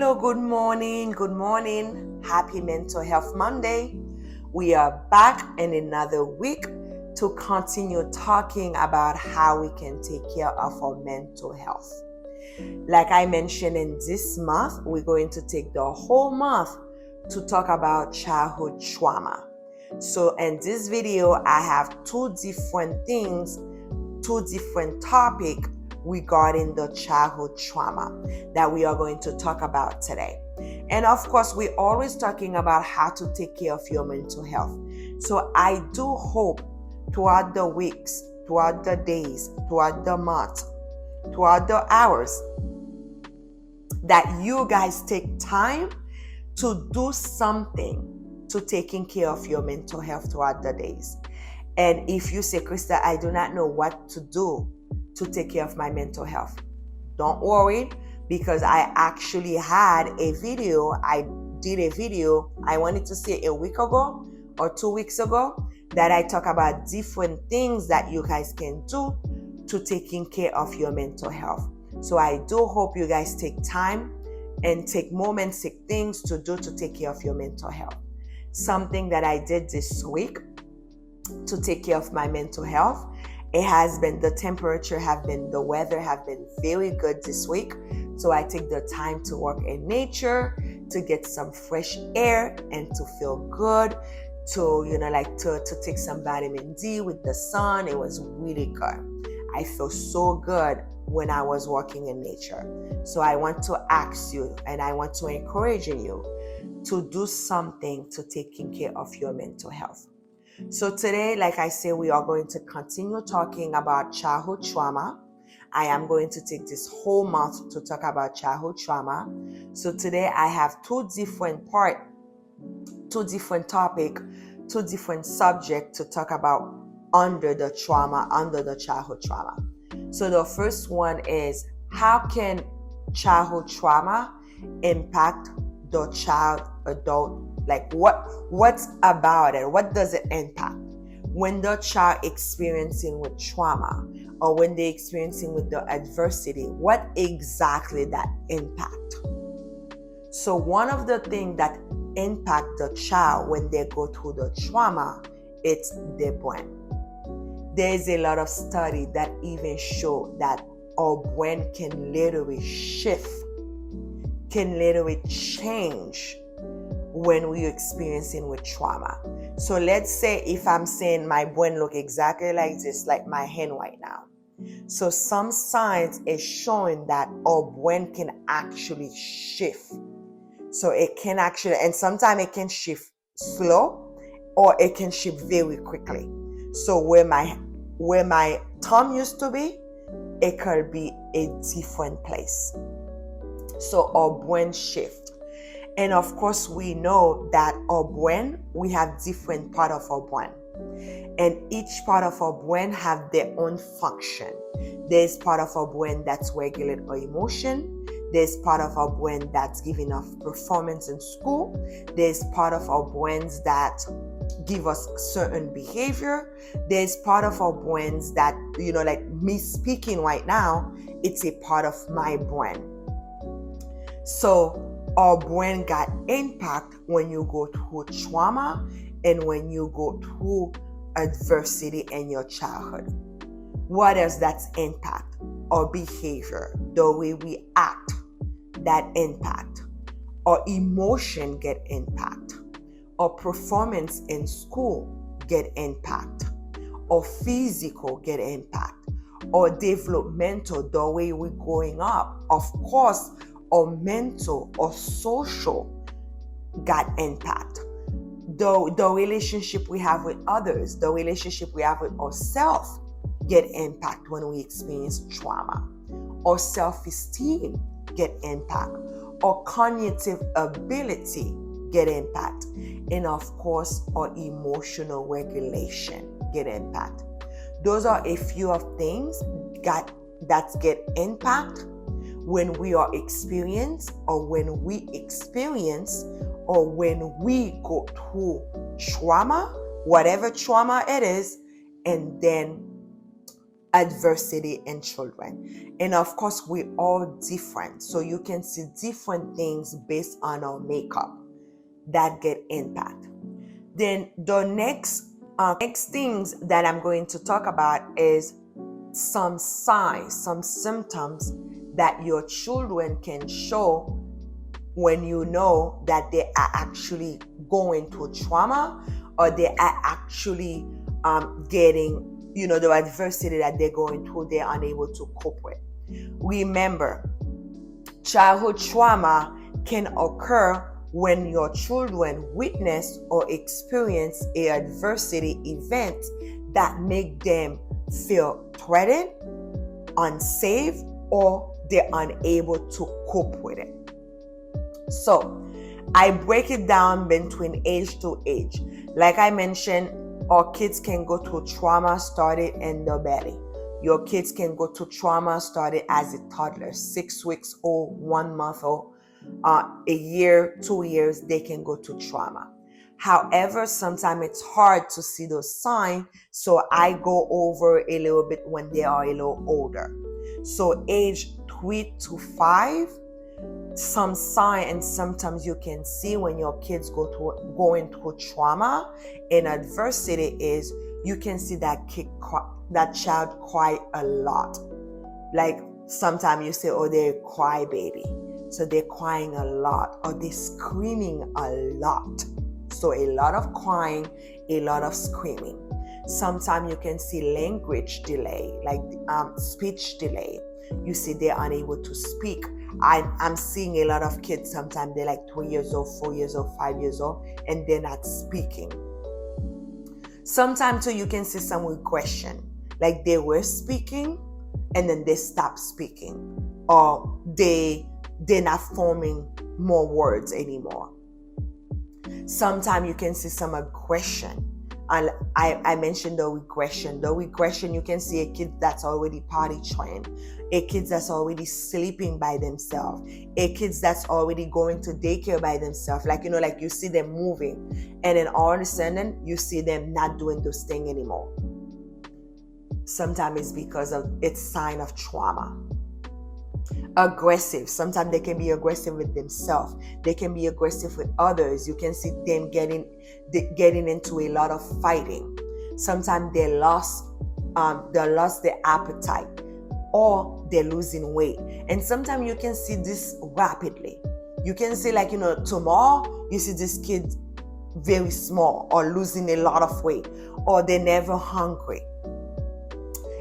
Hello, good morning. Good morning. Happy Mental Health Monday. We are back in another week to continue talking about how we can take care of our mental health. Like I mentioned, in this month, we're going to take the whole month to talk about childhood trauma. So in this video, I have two different topics regarding the childhood trauma that we are going to talk about today. And of course, we're always talking about how to take care of your mental health. So I do hope throughout the weeks, throughout the days, throughout the month, throughout the hours, that you guys take time to do something to taking care of your mental health throughout the days. And if you say, Krista, I do not know what to do to take care of my mental health, don't worry, because I actually had a video. I wanted to say a week ago or 2 weeks ago, that I talk about different things that you guys can do to taking care of your mental health. So I do hope you guys take time and take moments, take things to do to take care of your mental health. Something that I did this week to take care of my mental health, it has been, the weather have been very good this week. So I take the time to walk in nature, to get some fresh air and to feel good, to take some vitamin D with the sun. It was really good. I feel so good when I was walking in nature. So I want to ask you, and I want to encourage you to do something to taking care of your mental health. So today, like I say, we are going to continue talking about childhood trauma. I am going to take this whole month to talk about childhood trauma. So today I have two different topics, two different subjects to talk about under the childhood trauma. So the first one is, how can childhood trauma impact the adult? Like what's about it? What does it impact? When the child experiencing with trauma, or when they're experiencing with the adversity, what exactly that impact? So one of the things that impact the child when they go through the trauma, it's their brain. There's a lot of study that even show that our brain can literally shift, can literally change when we're experiencing with trauma. So let's say if I'm saying my brain look exactly like this, like my hand right now. So some science is showing that our brain can actually shift. So it can actually, and sometimes it can shift slow, or it can shift very quickly. So where my thumb used to be, it could be a different place. So our brain shift. And of course, we know that our brain, we have different part of our brain. And each part of our brain have their own function. There's part of our brain that's regulate our emotion. There's part of our brain that's giving us performance in school. There's part of our brains that give us certain behavior. There's part of our brains that, like me speaking right now, it's a part of my brain. So our brain got impact when you go through trauma and when you go through adversity in your childhood. What does that impact? Our behavior, the way we act, that impact. Our emotion get impact. Our performance in school get impact. Our physical get impact. Our developmental, the way we're growing up. Of course, our mental or social got impact. The relationship we have with others, the relationship we have with ourselves get impact when we experience trauma. Our self-esteem get impact. Our cognitive ability get impact. And of course, our emotional regulation get impact. Those are a few of things that get impact when we are experienced, or when we go through trauma, whatever trauma it is. And then adversity in children. And of course, we're all different. So you can see different things based on our makeup that get impact. Then the next things that I'm going to talk about is some signs, some symptoms that your children can show when you know that they are actually going through trauma, or they are actually getting, the adversity that they're going through, they're unable to cope with. Remember, childhood trauma can occur when your children witness or experience a adversity event that make them feel threatened, unsafe, or they're unable to cope with it. So I break it down between age to age. Like I mentioned, our kids can go through trauma started in the belly. Your kids can go through trauma started as a toddler, 6 weeks old, 1 month old, a year, 2 years, they can go through trauma. However, sometimes it's hard to see those signs, so I go over a little bit when they are a little older. So age 3 to 5, some sign and symptoms you can see when your kids going through trauma and adversity is you can see that child cry a lot. Like sometimes you say, oh, they're cry baby. So they're crying a lot, or they're screaming a lot. So a lot of crying, a lot of screaming. Sometimes you can see language delay, like speech delay. You see they're unable to speak. I'm seeing a lot of kids, sometimes they're like 3 years old, 4 years old, 5 years old, and they're not speaking. Sometimes too, you can see some regression, like they were speaking and then they stopped speaking, or they're not forming more words anymore. Sometimes you can see some aggression. I mentioned the regression. The regression, you can see a kid that's already potty trained, a kid that's already sleeping by themselves, a kid that's already going to daycare by themselves. Like you see them moving, and then all of a sudden you see them not doing those things anymore. Sometimes it's because of it's sign of trauma. Aggressive. Sometimes they can be aggressive with themselves. They can be aggressive with others. You can see them getting into a lot of fighting. Sometimes they lost their appetite, or they're losing weight. And sometimes you can see this rapidly. You can see tomorrow you see this kid very small or losing a lot of weight, or they're never hungry.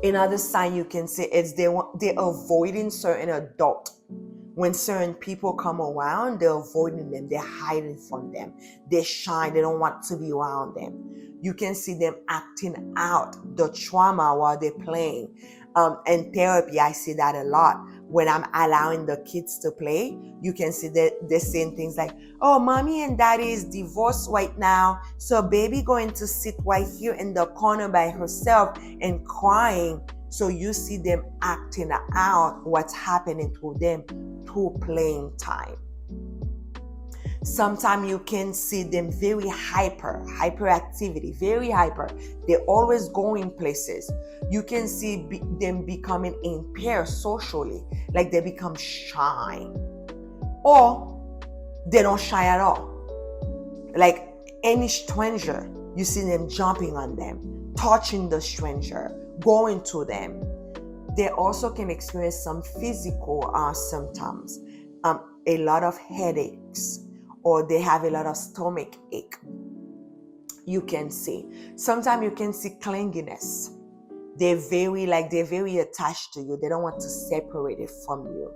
Another sign you can see is they're avoiding certain adults. When certain people come around, they're avoiding them. They're hiding from them. They're shy. They don't want to be around them. You can see them acting out the trauma while they're playing. In therapy, I see that a lot. When I'm allowing the kids to play, you can see that they're saying things like, oh, mommy and daddy is divorced right now, so baby going to sit right here in the corner by herself and crying. So you see them acting out what's happening to them through playing time. Sometimes you can see them very hyperactivity, very hyper. They're always going places. You can see them becoming impaired socially, like they become shy, or they don't shy at all. Like any stranger, you see them jumping on them, touching the stranger, going to them. They also can experience some physical symptoms, a lot of headaches, or they have a lot of stomach ache. You can see. Sometimes you can see clinginess. They're very attached to you. They don't want to separate it from you.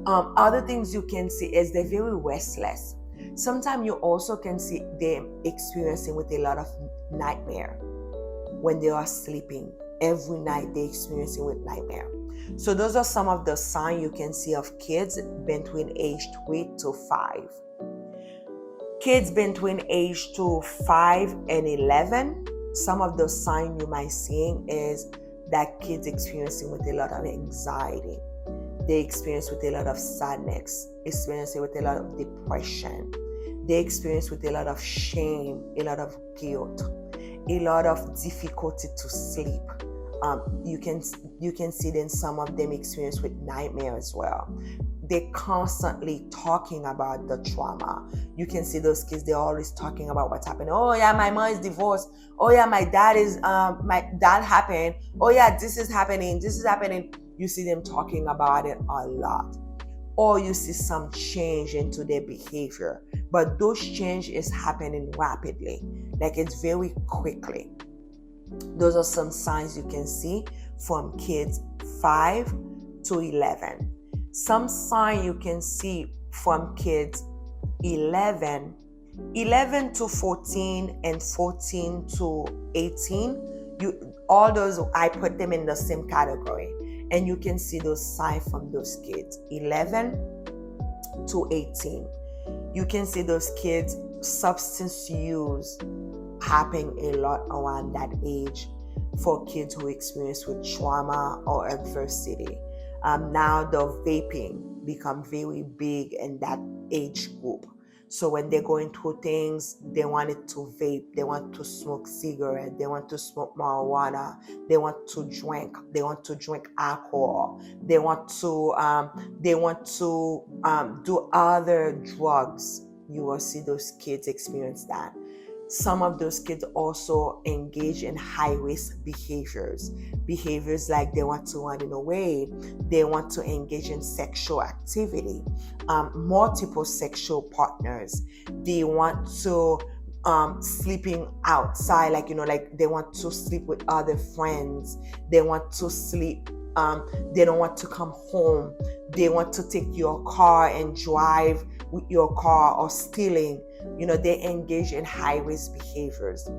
Other things you can see is they're very restless. Sometimes you also can see them experiencing with a lot of nightmare when they are sleeping. Every night they're experiencing with nightmare. So those are some of the signs you can see of kids between age 3 to 5. Kids between age 5 and 11, some of the signs you might see is that kids experiencing with a lot of anxiety. They experience with a lot of sadness, experiencing with a lot of depression. They experience with a lot of shame, a lot of guilt, a lot of difficulty to sleep, You can see then some of them experience with nightmare as well. They're constantly talking about the trauma. You can see those kids, they're always talking about what's happening. Oh yeah, my mom is divorced. Oh yeah, my dad happened. Oh yeah, this is happening. You see them talking about it a lot. Or you see some change into their behavior. But those change is happening rapidly. Like it's very quickly. Those are some signs you can see from kids 5 to 11. Some sign you can see from kids 11 to 14 and 14 to 18. All those, I put them in the same category. And you can see those signs from those kids 11 to 18. You can see those kids, substance use happening a lot around that age for kids who experience with trauma or adversity. Now the vaping become very big in that age group. So when they're going through things, they want to vape, they want to smoke cigarette, they want to smoke marijuana, they want to drink alcohol, they want to do other drugs. You will see those kids experience that. Some of those kids also engage in high-risk behaviors like they want to run away, they want to engage in sexual activity, multiple sexual partners, they want to sleeping outside, like they want to sleep with other friends, they want to sleep, they don't want to come home, they want to take your car and drive with your car, or stealing. They engage in high-risk behaviors.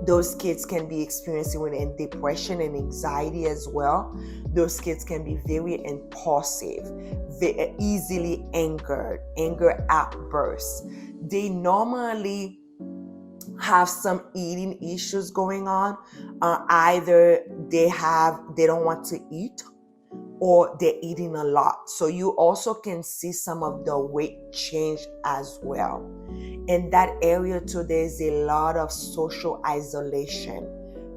Those kids can be experiencing with depression and anxiety as well. Those kids can be very impulsive, very easily anger outbursts. They normally have some eating issues going on. Either they don't want to eat, or they're eating a lot. So you also can see some of the weight change as well. In that area too, there's a lot of social isolation.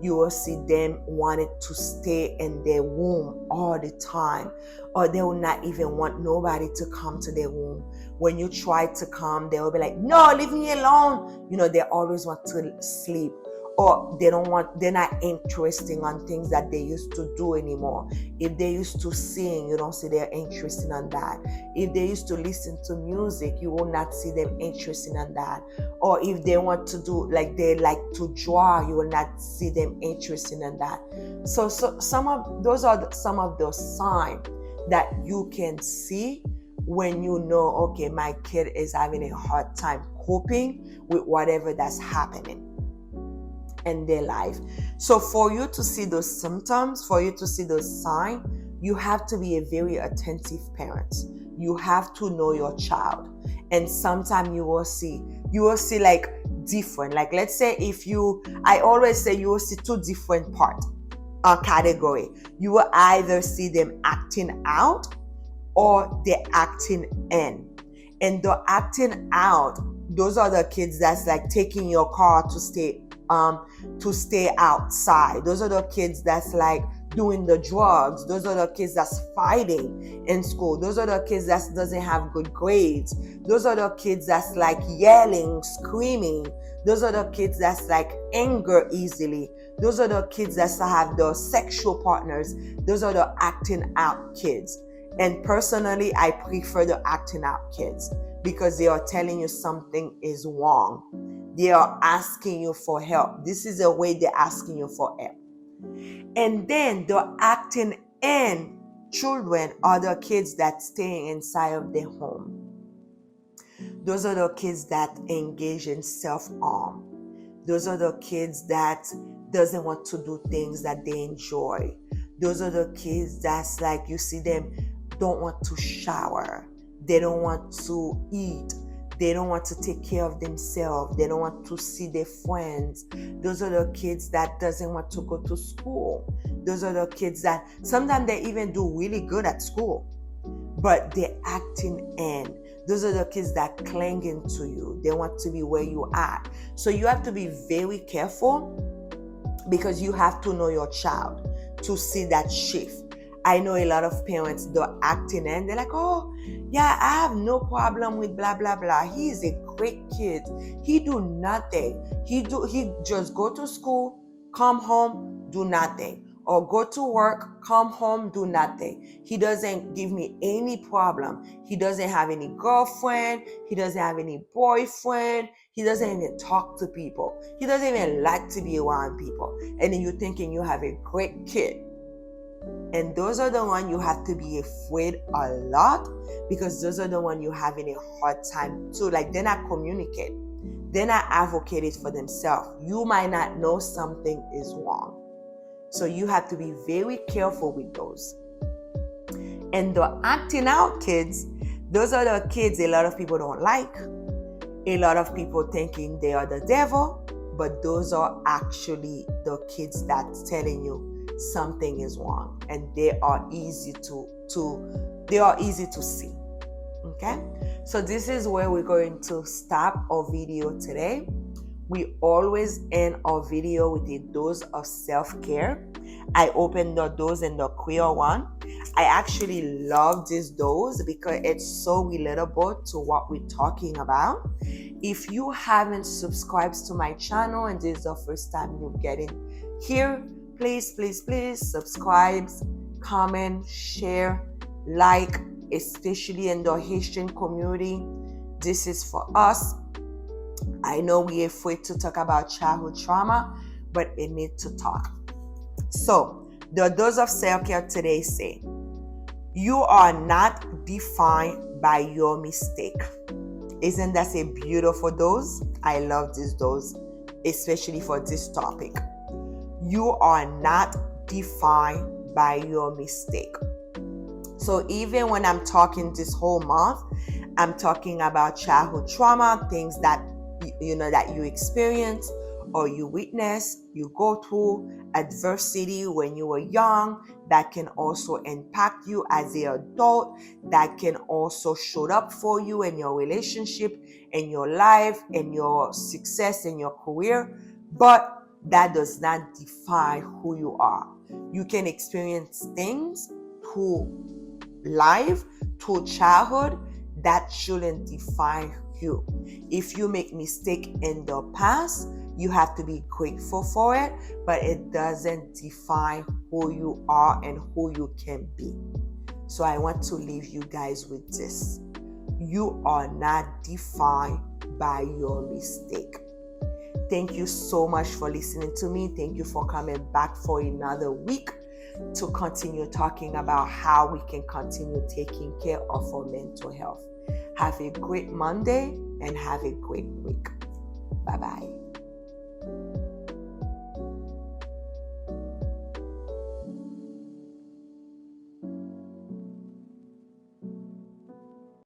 You will see them wanting to stay in their room all the time, or they will not even want nobody to come to their room. When you try to come, they will be like, no, leave me alone. They always want to sleep. Or they're not interested on things that they used to do anymore. If they used to sing, you don't see they're interested in that. If they used to listen to music, you will not see them interested in that. Or if they want to do, like they like to draw, you will not see them interested in that. So some of those are some of those signs that you can see when you know, okay, my kid is having a hard time coping with whatever that's happening in their life. So for you to see those symptoms, for you to see those signs, you have to be a very attentive parent. You have to know your child. And sometimes you will see like different, like let's say I always say you will see two different parts category. You will either see them acting out or they're acting in. And the acting out, those are the kids that's like taking your car to stay outside. Those are the kids that's like doing the drugs. Those are the kids that's fighting in school. Those are the kids that doesn't have good grades. Those are the kids that's like yelling, screaming. Those are the kids that's like anger easily. Those are the kids that have the sexual partners. Those are the acting out kids. And personally, I prefer the acting out kids because they are telling you something is wrong. They are asking you for help. This is a way they're asking you for help. And then the acting in children are the kids that stay inside of their home. Those are the kids that engage in self-harm. Those are the kids that doesn't want to do things that they enjoy. Those are the kids that's like, you see them don't want to shower. They don't want to eat. They don't want to take care of themselves. They don't want to see their friends. Those are the kids that doesn't want to go to school. Those are the kids that sometimes they even do really good at school, but they're acting in. Those are the kids that clinging to you. They want to be where you are. So you have to be very careful because you have to know your child to see that shift. I know a lot of parents, they're acting and they're like, oh, yeah, I have no problem with blah, blah, blah. He is a great kid. He do nothing. He just go to school, come home, do nothing. Or go to work, come home, do nothing. He doesn't give me any problem. He doesn't have any girlfriend. He doesn't have any boyfriend. He doesn't even talk to people. He doesn't even like to be around people. And then you're thinking you have a great kid. And those are the ones you have to be afraid a lot, because those are the ones you're having a hard time to, like, they're not communicate. They're not advocating for themselves. You might not know something is wrong. So you have to be very careful with those. And the acting out kids, those are the kids a lot of people don't like. A lot of people thinking they are the devil, but those are actually the kids that's telling you something is wrong, and they are easy to see. Okay, so this is where we're going to stop our video today. We always end our video with a dose of self-care. I opened the dose in the queer one. I actually love this dose because it's so relatable to what we're talking about. If you haven't subscribed to my channel and this is the first time you're getting here, please subscribe, comment, share, like, especially in the Haitian community. This is for us. I know we're afraid to talk about childhood trauma, but we need to talk. So, the dose of self-care today say, you are not defined by your mistake. Isn't that a beautiful dose? I love this dose, especially for this topic. You are not defined by your mistake. So even when I'm talking this whole month, I'm talking about childhood trauma, things that that you experience or you witness, you go through adversity when you were young, that can also impact you as an adult, that can also show up for you in your relationship, in your life, in your success, in your career, but that does not define who you are. You can experience things through life, through childhood, that shouldn't define you. If you make mistake in the past, you have to be grateful for it, but it doesn't define who you are and who you can be. So I want to leave you guys with this. You are not defined by your mistake. Thank you so much for listening to me. Thank you for coming back for another week to continue talking about how we can continue taking care of our mental health. Have a great Monday and have a great week. Bye-bye.